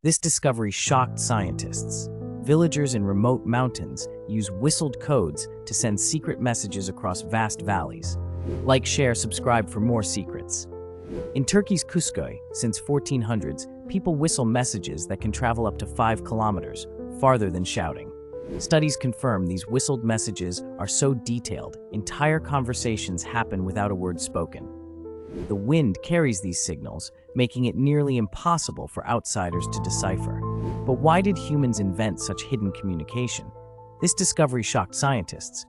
This discovery shocked scientists. Villagers in remote mountains use whistled codes to send secret messages across vast valleys. Like, share, subscribe for more secrets. In Turkey's Cusco, since 1400s, people whistle messages that can travel up to 5 kilometers, farther than shouting. Studies confirm these whistled messages are so detailed, entire conversations happen without a word spoken. The wind carries these signals, making it nearly impossible for outsiders to decipher. But why did humans invent such hidden communication? This discovery shocked scientists,